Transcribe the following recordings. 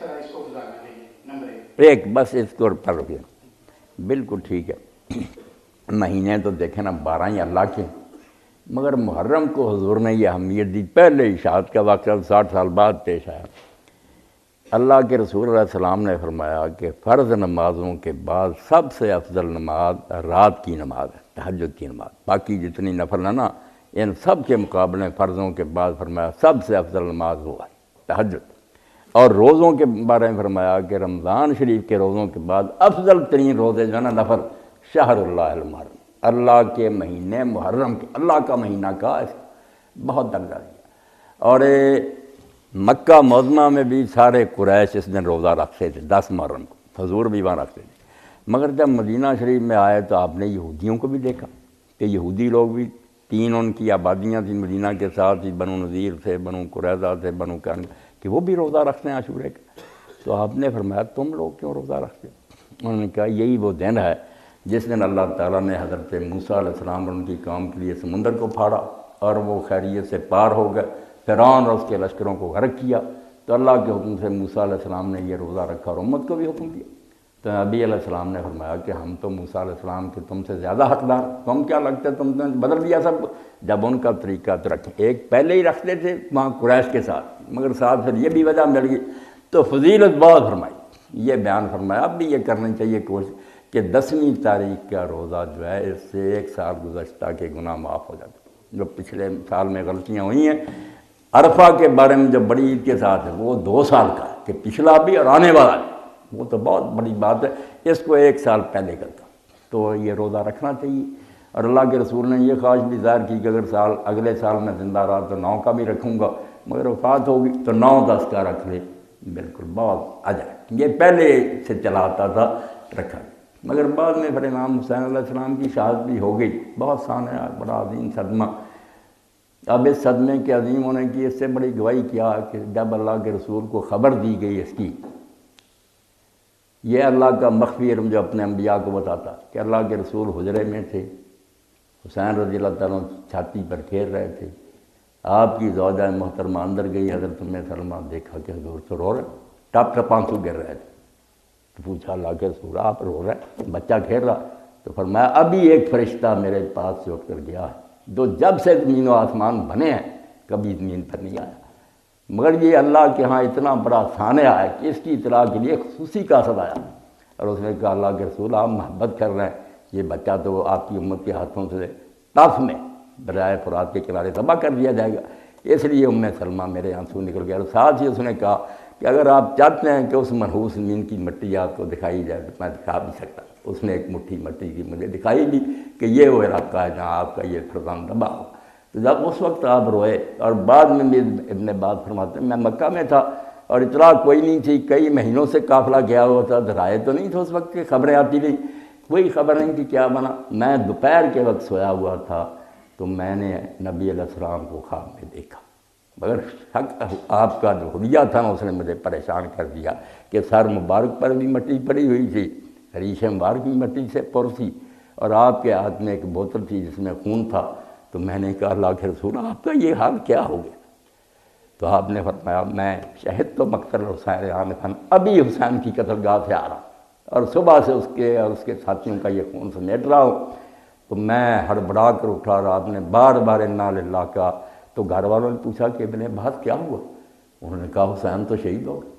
طرح اس کو گزارنا چاہیے؟ نمبر ایک بس اس کو پر رکھیے، بالکل ٹھیک ہے۔ مہینے تو دیکھیں نا 12 ہی اللہ کے، مگر محرم کو حضور نے یہ اہمیت دی، پہلے اشاعت کا واقعہ 60 سال بعد پیش آیا۔ اللہ کے رسول علیہ السلام نے فرمایا کہ فرض نمازوں کے بعد سب سے افضل نماز رات کی نماز ہے، تہجد کی نماز۔ باقی جتنی نفل ہے نا، ان سب کے مقابلے فرضوں کے بعد فرمایا سب سے افضل نماز وہ ہے تہجد۔ اور روزوں کے بارے میں فرمایا کہ رمضان شریف کے روزوں کے بعد افضل ترین روزے جو ہے نا نفل، شہر اللہ المحرم، اللہ کے مہینے محرم کے، اللہ کا مہینہ کا بہت درجہ دیا۔ اور مکہ معظمہ میں بھی سارے قریش اس دن روزہ رکھتے تھے 10 محرم کو، حضور بھی وہاں رکھتے تھے۔ مگر جب مدینہ شریف میں آئے تو آپ نے یہودیوں کو بھی دیکھا کہ یہودی لوگ بھی، 3 ان کی آبادیاں تھیں مدینہ کے ساتھ ہی، بنو نذیر تھے، بنو قریظہ تھے، بنو کان، کہ وہ بھی روزہ رکھتے ہیں عاشورے کا۔ تو آپ نے فرمایا تم لوگ کیوں روزہ رکھتے ہو؟ انہوں نے کہا یہی وہ دن ہے جس دن اللہ تعالیٰ نے حضرت موسیٰ علیہ السلام اور ان کی قوم کے لیے سمندر کو پھاڑا اور وہ خیریت سے پار ہو گئے، فرعون اور اس کے لشکروں کو غرق کیا۔ تو اللہ کے حکم سے موسیٰ علیہ السلام نے یہ روزہ رکھا اور امت کو بھی حکم دیا۔ تو نبی علیہ السلام نے فرمایا کہ ہم تو موسیٰ علیہ السلام کے تم سے زیادہ حقدار، تم کیا لگتا ہے تم نے بدل دیا سب؟ جب ان کا طریقہ تو رکھیں، ایک پہلے ہی رکھتے تھے وہاں قریش کے ساتھ، مگر ساتھ پھر یہ بھی وجہ مل گئی تو فضیلت بہت فرمائی، یہ بیان فرمایا۔ اب بھی یہ کرنی چاہیے کوشش کہ 10ویں تاریخ کا روزہ جو ہے اس سے 1 سال گزشتہ کے گناہ معاف ہو جاتے ہیں۔ جو پچھلے سال میں غلطیاں ہوئی ہیں، عرفہ کے بارے میں جو بڑی عید کے ساتھ ہے وہ 2 سال کا ہے کہ پچھلا بھی اور آنے والا بھی، وہ تو بہت بڑی بات ہے، اس کو 1 سال پہلے کرتا۔ تو یہ روزہ رکھنا چاہیے۔ اور اللہ کے رسول نے یہ خواہش بھی ظاہر کی کہ اگر اگلے سال میں زندہ رہا تو 9 کا بھی رکھوں گا، مگر وفات ہوگی تو 9 10 کا رکھ لے، بالکل بہت اجر ہے۔ یہ پہلے سے چلا آتا تھا، رکھا، مگر بعد میں پھر امام حسین علیہ السلام کی شہادت بھی ہو گئی، بہت سانحہ، بڑا عظیم صدمہ۔ اب اس صدمے کے عظیم ہونے کی اس سے بڑی گواہی کیا کہ جب اللہ کے رسول کو خبر دی گئی اس کی، یہ اللہ کا مخفی علم جو اپنے انبیاء کو بتاتا کہ اللہ کے رسول حجرے میں تھے، حسین رضی اللہ تعالیٰ چھاتی پر کھیل رہے تھے، آپ کی زوجہ محترمہ اندر گئی، حضرت ام سلمہ دیکھا کہ حضور تو رو رہے، ٹپ ٹپ آنسو گر رہے تھے۔ تو پوچھا اللہ کے رسول آپ رو رہے، بچہ کھیل رہا؟ تو فرمایا ابھی ایک فرشتہ میرے پاس سے اٹھ کر گیا ہے جو جب سے زمین و آسمان بنے ہیں کبھی زمین پر نہیں آیا، مگر یہ اللہ کے ہاں اتنا بڑا سانحہ ہے کہ اس کی اطلاع کے لیے خصوصی قاصد آیا۔ اور اس نے کہا اللہ کے رسول آپ محبت کر رہے ہیں، یہ بچہ تو آپ کی امت کے ہاتھوں سے طرف میں دریائے فرات کے کنارے تباہ کر دیا جائے گا، اس لیے ام سلمہ میرے آنسو نکل گیا۔ اور ساتھ ہی اس نے کہا کہ اگر آپ چاہتے ہیں کہ اس منحوس زمین کی مٹی آپ کو دکھائی جائے تو میں دکھا بھی سکتا۔ اس نے ایک مٹھی مٹی کی مجھے دکھائی بھی کہ یہ وہ علاقہ ہے جہاں آپ کا یہ فرزند تباہ ہو۔ تو جب اس وقت آپ روئے، اور بعد میں بھی ابن عباس فرماتے ہیں میں مکہ میں تھا اور اطلاع کوئی نہیں تھی، کئی مہینوں سے قافلہ گیا ہوا تھا، رائے تو نہیں تھا اس وقت کہ خبریں آتی نہیں، کوئی خبر نہیں کہ کیا بنا۔ میں دوپہر کے وقت سویا ہوا تھا تو میں نے نبی علیہ السلام کو خواب میں دیکھا، مگر شک آپ کا جو حلیہ تھا نا اس نے مجھے پریشان کر دیا کہ سر مبارک پر بھی مٹی پڑی ہوئی تھی، ریش مبارک بھی مٹی سے پر تھی، اور آپ کے ہاتھ میں ایک بوتل تھی جس میں خون تھا۔ تو میں نے کہا اللہ کے رسول آپ کا یہ حال کیا ہو گیا؟ تو آپ نے فرمایا میں شہد تو مقتل حسین خان، ابھی حسین کی قتل گاہ سے آ رہا اور صبح سے اس کے اور اس کے ساتھیوں کا یہ خون سمیٹ رہا ہوں۔ تو میں ہڑبڑا کر اٹھا اور آپ نے بار بار انا للہ کہا۔ تو گھر والوں نے پوچھا کہ ابن عباس کیا ہوا؟ انہوں نے کہا حسین تو شہید ہو گئے۔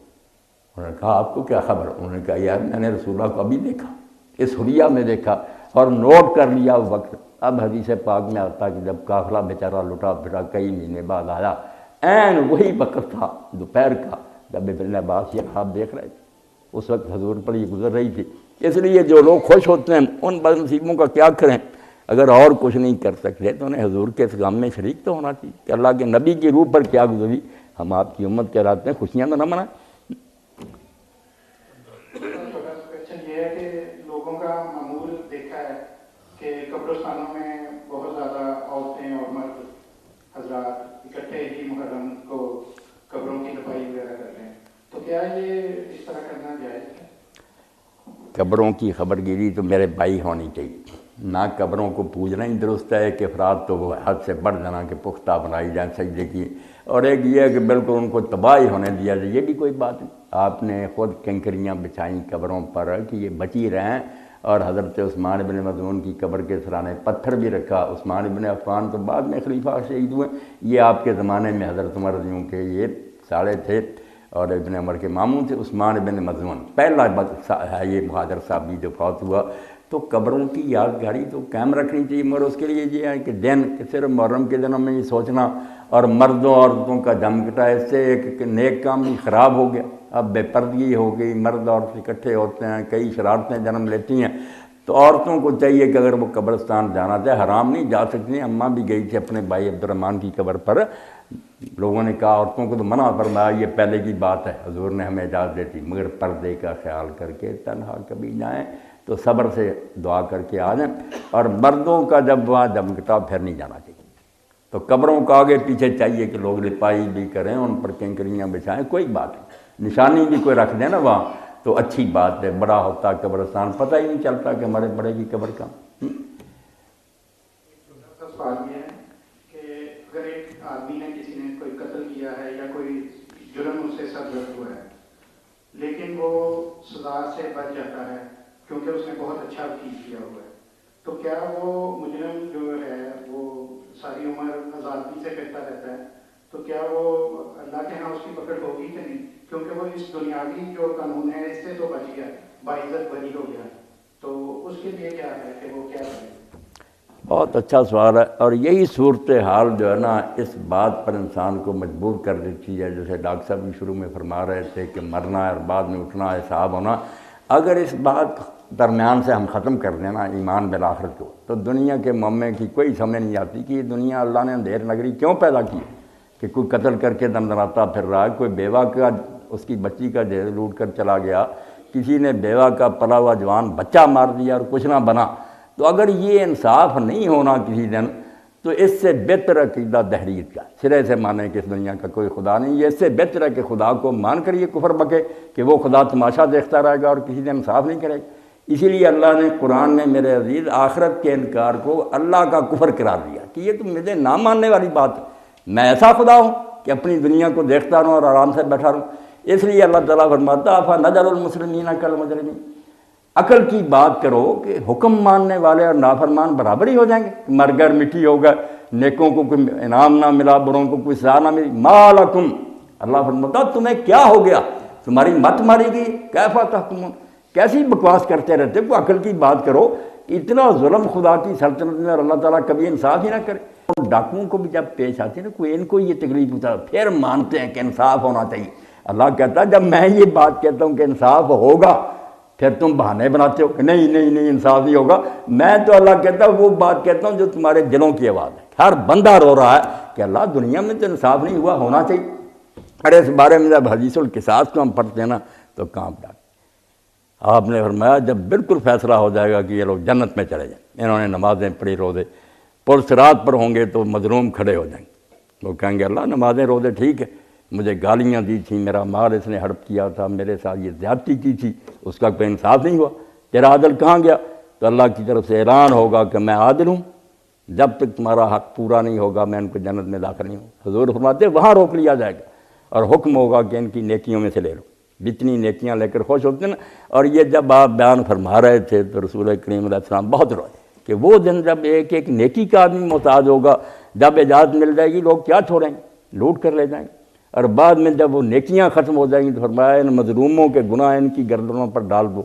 انہوں نے کہا آپ کو کیا خبر؟ انہوں نے کہا یار میں نے رسول اللہ کو ابھی دیکھا، اس حلیہ میں دیکھا اور نوٹ کر لیا وہ وقت۔ اب حدیث پاک میں آتا کہ جب قافلہ بیچارہ لٹا پھرا کئی مہینے بعد آیا، عین وہی وقت تھا دوپہر کا جب ابن عباس یہ خواب دیکھ رہے تھے، اس وقت حضور پر یہ گزر رہی تھی۔ اس لیے جو لوگ خوش ہوتے ہیں ان بد نصیبوں کا کیا کریں، اگر اور کچھ نہیں کر سکتے تو انہیں حضور کے اس غم میں شریک تو ہونا چاہیے کہ اللہ کے نبی کی روح پر کیا گزری، ہم آپ کی امت کہلاتے ہیں، خوشیاں تو نہ منائیں۔ یہ ہے کہ لوگوں کا معمول دیکھا ہے کہ قبرستانوں میں بہت زیادہ عورتیں اور مرد حضرات اکٹھے ہی محرم کو قبروں کی صفائی وغیرہ کرتے ہیں، تو کیا یہ اس طرح کرنا جائز ہے؟ قبروں کی خبر گیری تو میرے بھائی ہونی چاہیے، نہ قبروں کو پوجنا ہی درست ہے کہ افراد تو وہ حد سے بڑھ جانا کہ پختہ بنائی جائیں سجدے کی، اور ایک یہ ہے کہ بالکل ان کو تباہی ہونے دیا جائے، یہ بھی کوئی بات نہیں۔ آپ نے خود کنکریاں بچھائیں قبروں پر کہ یہ بچی رہیں، اور حضرت عثمان بن مظعون کی قبر کے سرانے پتھر بھی رکھا۔ عثمان بن عفان تو بعد میں خلیفہ شہید ہوئے، یہ آپ کے زمانے میں حضرت عمر رضی اللہ عنہ کے یہ سالے تھے اور ابن عمر کے ماموں تھے۔ عثمان بن مظعون پہلا ہے یہ مہاجر صحابی جو فوت ہوا۔ تو قبروں کی یادگاری تو قائم رکھنی چاہیے، مگر اس کے لیے یہ ہے کہ دن کہ صرف محرم کے دنوں میں یہ سوچنا اور مردوں عورتوں کا جم کٹا، اس سے ایک نیک کام بھی خراب ہو گیا۔ اب بے پردگی ہو گئی، مرد عورت اکٹھے ہوتے ہیں، کئی شرارتیں جنم لیتی ہیں۔ تو عورتوں کو چاہیے کہ اگر وہ قبرستان جانا چاہے، حرام نہیں جا سکتی ہیں۔ اماں بھی گئی تھی اپنے بھائی عبد الرحمن کی قبر پر، لوگوں نے کہا عورتوں کو تو منع فرمایا، یہ پہلے کی بات ہے، حضور نے ہمیں اجازت دیتی، مگر پردے کا خیال کر کے تنہا کبھی جائیں تو صبر سے دعا کر کے آ جائیں، اور مردوں کا جب وہاں جم کٹا پھر نہیں جانا چاہیے۔ تو قبروں کا آگے پیچھے چاہیے کہ لوگ لپائی بھی کریں، ان پر کنکریاں بچھائیں، کوئی بات نہیں، نشانی بھی کوئی رکھ دیں نا وہاں تو اچھی بات ہے۔ بڑا ہوتا قبرستان پتہ ہی نہیں چلتا کہ ہمارے بڑے کی قبر کا۔ سوال یہ ہے کہ اگر ایک آدمی نے کسی نے کوئی قتل کیا ہے یا کوئی جرم اس سے سرزد ہوا ہے، لیکن وہ سزا سے بچ جاتا ہے کیونکہ اس نے بہت اچھا وکیل کیا ہوا ہے، تو کیا وہ مجرم جو ہے وہ ساری عمر آزادی سے پھرتا رہتا ہے؟ تو کیا وہ اللہ کے ہاں اس کی پکڑ ہوگی کہ نہیں؟ کیونکہ وہ اس دنیاوی جو قانون ہے اس سے تو بچ گیا، باعزت بری ہو گیا، تو اس کے لیے کیا ہے کہ وہ کیا کرے؟ بہت اچھا سوال ہے، اور یہی صورتحال جو ہے نا اس بات پر انسان کو مجبور کر دیتی ہے، جیسے ڈاکٹر صاحب بھی شروع میں فرما رہے تھے کہ مرنا اور بعد میں اٹھنا، حساب ہونا۔ اگر اس بات درمیان سے ہم ختم کر دیں نا ایمان بالآخرت کو، تو دنیا کے معاملے کی کوئی سمجھ نہیں آتی کہ یہ دنیا اللہ نے اندھیر نگری کیوں پیدا کی ہے کہ کوئی قتل کر کے دندناتا پھر رہا ہے، کوئی بیوہ کا اس کی بچی کا جہیز لوٹ کر چلا گیا، کسی نے بیوہ کا پلا ہوا جوان بچہ مار دیا اور کچھ نہ بنا۔ تو اگر یہ انصاف نہیں ہونا کسی دن، تو اس سے بہتر عقیدہ دہریت کا، سرے سے مانے کہ اس دنیا کا کوئی خدا نہیں، یہ اس سے بہتر ہے کہ خدا کو مان کر یہ کفر بکے کہ وہ خدا تماشا دیکھتا رہے گا اور کسی دن انصاف نہیں کرے گا۔ اسی لیے اللہ نے قرآن میں میرے عزیز آخرت کے انکار کو اللہ کا کفر قرار دیا کہ یہ تو مجھے نہ ماننے والی بات ہے، میں ایسا خدا ہوں کہ اپنی دنیا کو دیکھتا رہوں اور آرام سے بیٹھا رہوں۔ اس لیے اللہ تعالیٰ فرماتا فَنَجْعَلُ الْمُسْلِمِينَ كَالْمُجْرِمِينَ، عقل کی بات کرو کہ حکم ماننے والے اور نافرمان برابر ہی ہو جائیں گے، مر گر مٹی ہوگا، نیکوں کو کوئی انعام نہ ملا، بروں کو کوئی سزا نہ ملی۔ مَا لَكُمْ، اللہ فرماتا تمہیں کیا ہو گیا، تمہاری مت ماری گئی، کیفَ تحکمون، کیسی بکواس کرتے رہتے ہو، عقل کی بات کرو۔ اتنا ظلم خدا کی سلطنت میں اور اللہ تعالیٰ کبھی انصاف ہی نہ کرے۔ ڈاکوؤں کو بھی جب پیش آتے ہیں نا کوئی، ان کو یہ تکلیف ہوتا ہے، پھر مانتے ہیں کہ انصاف ہونا چاہیے۔ اللہ کہتا ہے جب میں یہ بات کہتا ہوں کہ انصاف ہوگا، پھر تم بہانے بناتے ہو کہ نہیں انصاف نہیں ہوگا۔ میں تو اللہ کہتا ہوں وہ بات کہتا ہوں جو تمہارے دلوں کی آواز ہے، ہر بندہ رو رہا ہے کہ اللہ دنیا میں تو انصاف نہیں ہوا، ہونا چاہیے۔ اور اس بارے میں جب حدیث القصاص کو ہم پڑھتے ہیں نا تو کانپ جاتے۔ آپ نے فرمایا جب بالکل فیصلہ ہو جائے گا کہ یہ لوگ جنت میں چلے جائیں، انہوں نے نمازیں پڑھی، روزے، پرصراط پر ہوں گے تو مظلوم کھڑے ہو جائیں گے، وہ کہیں گے اللہ نمازیں روزے ٹھیک ہے، مجھے گالیاں دی تھیں، میرا مال اس نے ہڑپ کیا تھا، میرے ساتھ یہ زیادتی کی تھی، اس کا کوئی انصاف نہیں ہوا، تیرا عدل کہاں گیا؟ تو اللہ کی طرف سے اعلان ہوگا کہ میں عادل ہوں، جب تک تمہارا حق پورا نہیں ہوگا میں ان کو جنت میں داخل نہیں ہوں۔ حضور فرماتے وہاں روک لیا جائے گا اور حکم ہوگا کہ ان کی نیکیوں میں سے لے لو، جتنی نیکیاں لے کر خوش ہوتے ہیں نا۔ اور یہ جب آپ بیان فرما رہے تھے تو رسول کریم علیہ السلام بہت روئے کہ وہ دن جب ایک ایک نیکی کا آدمی محتاج ہوگا، جب اجازت مل جائے گی لوگ کیا چھوڑیں گے، لوٹ کر لے جائیں گے، اور بعد میں جب وہ نیکیاں ختم ہو جائیں گی تو فرمایا ان مظلوموں کے گناہ ان کی گردنوں پر ڈال دو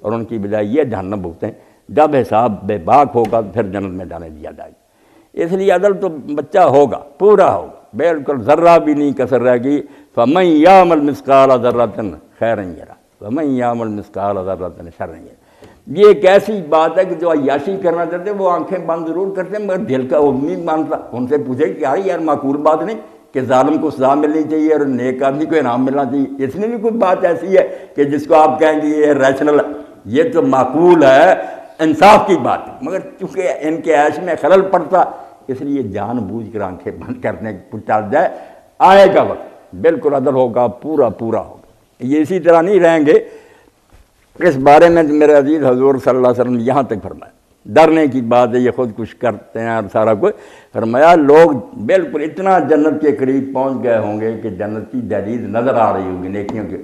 اور ان کی بجائے یہ جہنم بھگتیں، جب حساب بے باک ہوگا تو پھر جنت میں جانے دیا جائے گا۔ اس لیے عدل تو بچہ ہوگا، پورا ہوگا، بالکل ذرہ بھی نہیں کسر رہے گی۔ فَمَن يَعْمَلْ مِثْقَالَ ذَرَّةٍ خَيْرًا يَرَهُ وَمَن يَعْمَلْ مِثْقَالَ ذَرَّةٍ شَرًّا يَرَهُ۔ یہ ایک ایسی بات ہے کہ جو عیاشی کرنا چاہتے ہیں وہ آنکھیں بند ضرور کرتے ہیں مگر دل کا وہ نہیں مانتا۔ ان سے پوچھے کہ یار معقول بات نہیں کہ ظالم کو سزا ملنی چاہیے اور نیک آدمی کو انعام ملنا چاہیے، اس میں بھی کوئی بات ایسی ہے کہ جس کو آپ کہیں گے یہ ریشنل ہے، یہ تو معقول ہے، انصاف کی بات ہے، مگر چونکہ ان کے عیش میں خلل پڑتا اس لیے جان بوجھ کر آنکھیں بند کرنے کی چل جائے۔ آئے گا وقت بالکل عدل ہوگا، پورا ہوگا۔ یہ اسی طرح نہیں رہیں گے۔ اس بارے میں میرے عزیز حضور صلی اللہ علیہ وسلم یہاں تک فرمایا ڈرنے کی بات ہے، یہ خود کچھ کرتے ہیں اور سارا کچھ۔ فرمایا لوگ بالکل اتنا جنت کے قریب پہنچ گئے ہوں گے کہ جنت کی دہلیز نظر آ رہی ہوگی نیکیوں کے